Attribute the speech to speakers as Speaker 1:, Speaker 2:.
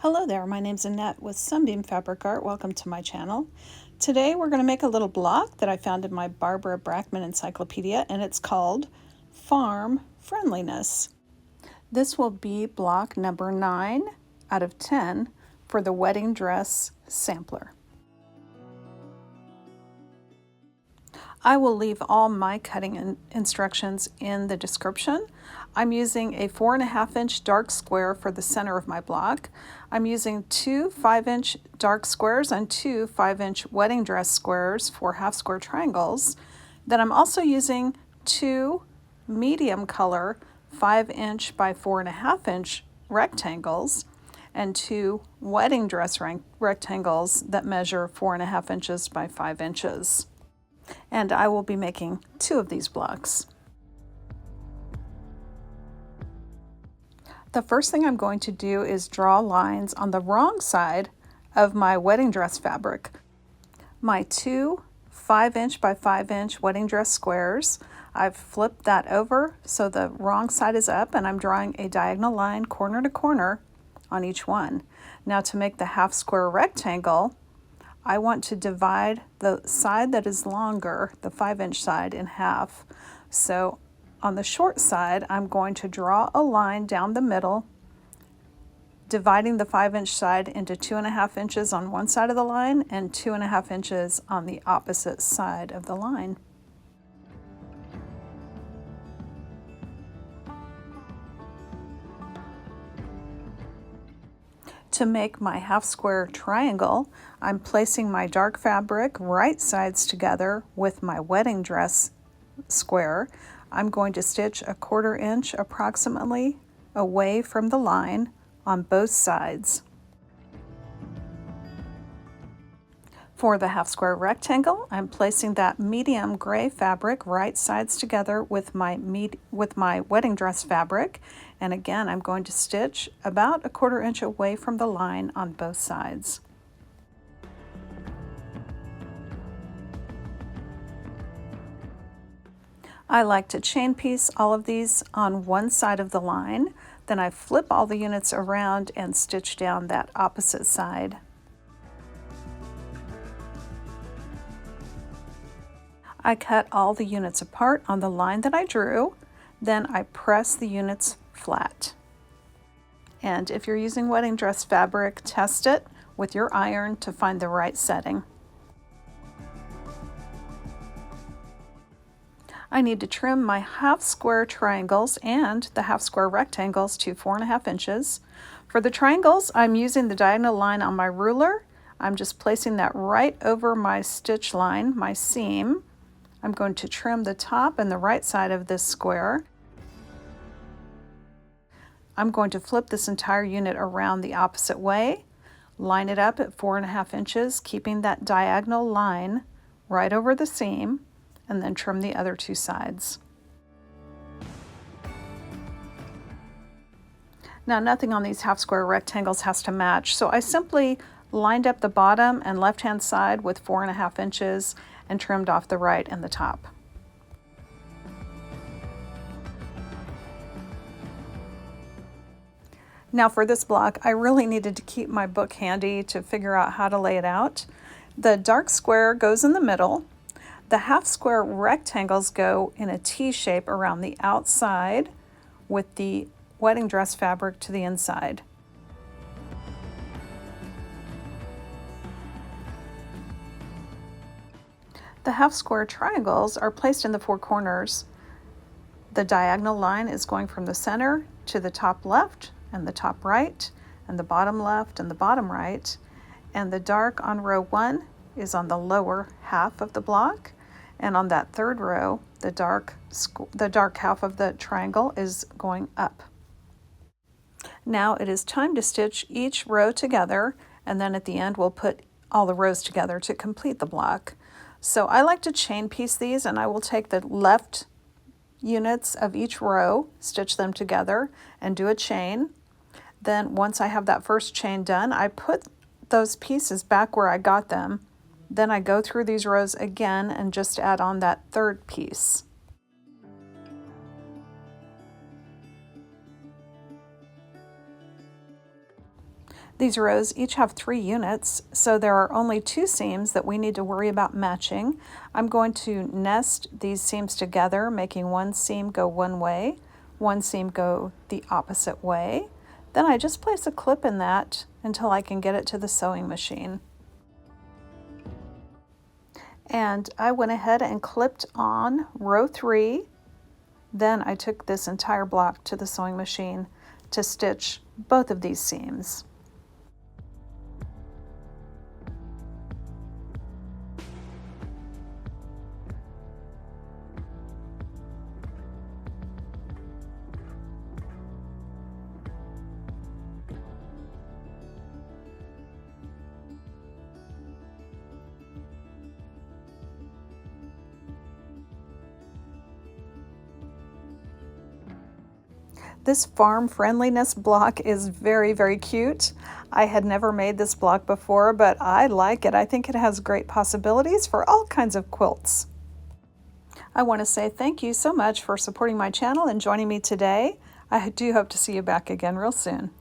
Speaker 1: Hello there, my name's Annette with Sunbeam Fabric Art. Welcome to my channel. Today we're going to make a little block that I found in my Barbara Brackman encyclopedia, and it's called Farm Friendliness. This will be block number 9 out of 10 for the wedding dress sampler. I will leave all my cutting instructions in the description. I'm using a 4.5-inch dark square for the center of my block. I'm using 2 5-inch dark squares and 2 5-inch wedding dress squares for half square triangles. Then I'm also using 2 medium color 5-inch by 4.5-inch rectangles and 2 wedding dress rectangles that measure 4.5 inches by 5 inches. And I will be making 2 of these blocks. The first thing I'm going to do is draw lines on the wrong side of my wedding dress fabric. My 2 5-inch by 5-inch wedding dress squares, I've flipped that over so the wrong side is up, and I'm drawing a diagonal line corner to corner on each one. Now to make the half square rectangle, I want to divide the side that is longer, the 5-inch side, in half. So on the short side, I'm going to draw a line down the middle, dividing the 5-inch side into 2.5 inches on one side of the line and 2.5 inches on the opposite side of the line. To make my half square triangle, I'm placing my dark fabric right sides together with my wedding dress square. I'm going to stitch 1/4 inch approximately away from the line on both sides. For the half square rectangle, I'm placing that medium gray fabric right sides together with my wedding dress fabric, and again I'm going to stitch about 1/4 inch away from the line on both sides. I like to chain piece all of these on one side of the line, then I flip all the units around and stitch down that opposite side. I cut all the units apart on the line that I drew, then I press the units flat. And if you're using wedding dress fabric, test it with your iron to find the right setting. I need to trim my half square triangles and the half square rectangles to 4.5 inches. For the triangles, I'm using the diagonal line on my ruler. I'm just placing that right over my stitch line, my seam. I'm going to trim the top and the right side of this square. I'm going to flip this entire unit around the opposite way, line it up at 4.5 inches, keeping that diagonal line right over the seam, and then trim the other 2 sides. Now nothing on these half square rectangles has to match, so I simply lined up the bottom and left-hand side with 4.5 inches and trimmed off the right and the top. Now for this block, I really needed to keep my book handy to figure out how to lay it out. The dark square goes in the middle. The half square rectangles go in a T shape around the outside with the wedding dress fabric to the inside. The half square triangles are placed in the 4 corners. The diagonal line is going from the center to the top left and the top right and the bottom left and the bottom right, and the dark on row 1 is on the lower half of the block, and on that 3rd row the dark half of the triangle is going up. Now it is time to stitch each row together, and then at the end we'll put all the rows together to complete the block. So I like to chain piece these, and I will take the left units of each row, stitch them together, and do a chain. Then once I have that first chain done, I put those pieces back where I got them. Then I go through these rows again and just add on that 3rd piece. These rows each have 3 units, so there are only 2 seams that we need to worry about matching. I'm going to nest these seams together, making one seam go one way, one seam go the opposite way. Then I just place a clip in that until I can get it to the sewing machine. And I went ahead and clipped on row 3. Then I took this entire block to the sewing machine to stitch both of these seams. This farm friendliness block is very, very cute. I had never made this block before, but I like it. I think it has great possibilities for all kinds of quilts. I want to say thank you so much for supporting my channel and joining me today. I do hope to see you back again real soon.